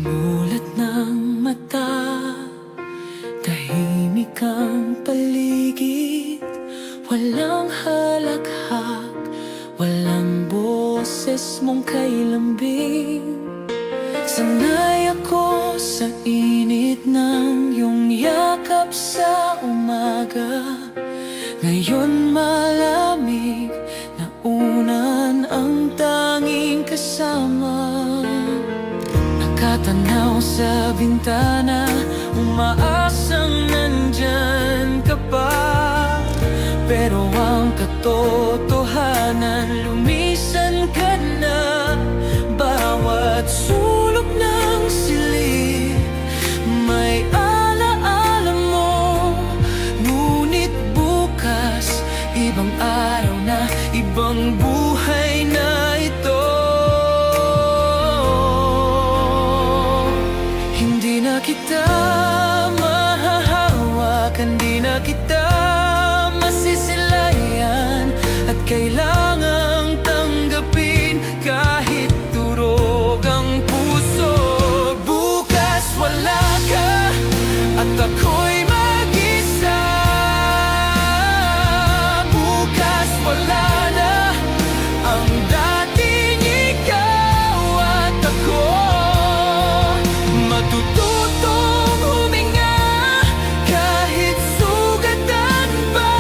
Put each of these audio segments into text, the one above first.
Mulat ng mata, tahimik ang paligid. Walang halakhak, walang boses mong kay lambing. Sanay ako sa init ng iyong yakap sa umaga. Ngayon malamig, naunan ang tanging kasama. Nakatanaw sa bintana, umaasang nandyan ka pa. Pero ang katotohanan, lumisan ka na. Bawat sulok ng silid, may alaala mo. Ngunit bukas, ibang araw na, ibang buhay na ito. Hindi na kita mahahawakan, di na kita masisilayan. At kailangang tanggapin kahit durog ang puso. Bukas wala ka at ako'y mag-isa. Bukas wala na ang dating ikaw at ako. Matututong huminga kahit sugatan pa.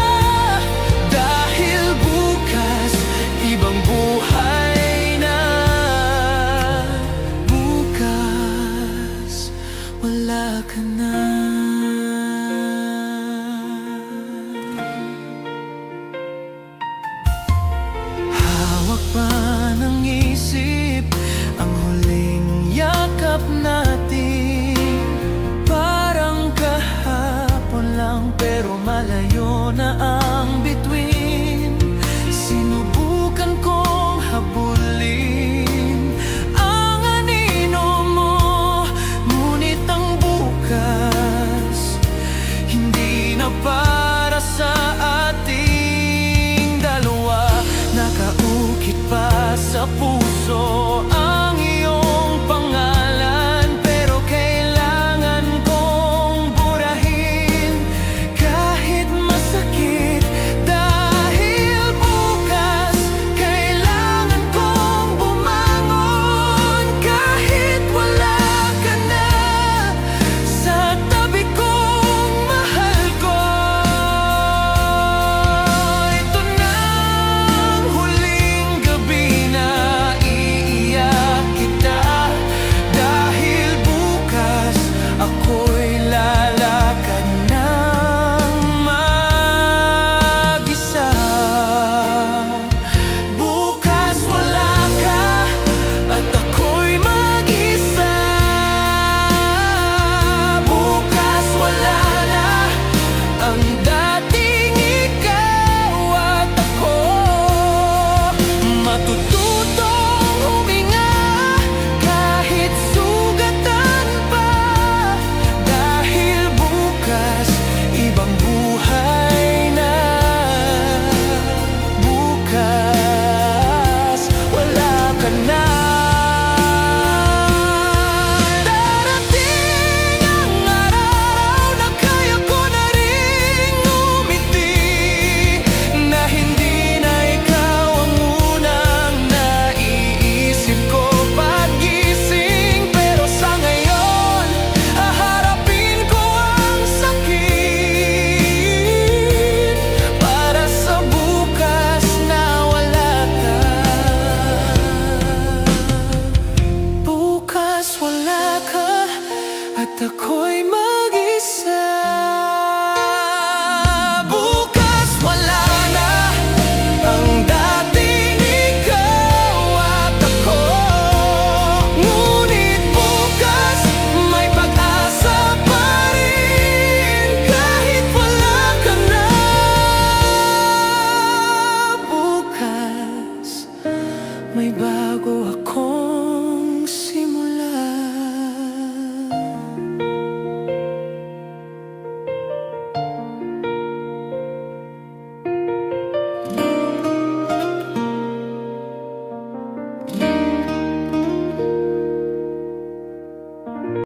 Dahil bukas, ibang buhay na. Bukas, wala ka na. Hawak pa ng isip ang huling yakap natin. Parang kahapon lang, pero malayo na ang bituin. Sinubukan kong habulin ang anino mo, ngunit ang bukas hindi na para sa ating dalawa. Nakaukit pa sa puso ang iyong pangalan, pero kailangan kong burahin kahit masakit. Dahil bukas, kailangan kong bumangon kahit wala ka na sa tabi kong mahal ko. Ito na ang huling gabi na iiyak kita. Dahil bukas, ako'y lalakad ng mag-isa. Bukas wala ka at ako'y mag-isa. Bukas wala na ang dating ikaw at ako. Matututong huminga kahit sugatan pa. Dahil bukas, ibang buhay na. Bukas, wala ka na. Darating ang araw na kaya ko na ring umiti, na hindi na ikaw ang unang naiisip ko paggising. Pero sa ngayon, haharapin ko ang sakit para sa bukas na wala ka. Bukas wala ka at ako'y mag-isa. Bukas wala na ang dating ikaw at ako. Ngunit bukas, may pag-asa pa rin kahit wala ka na. Bukas, may bago akong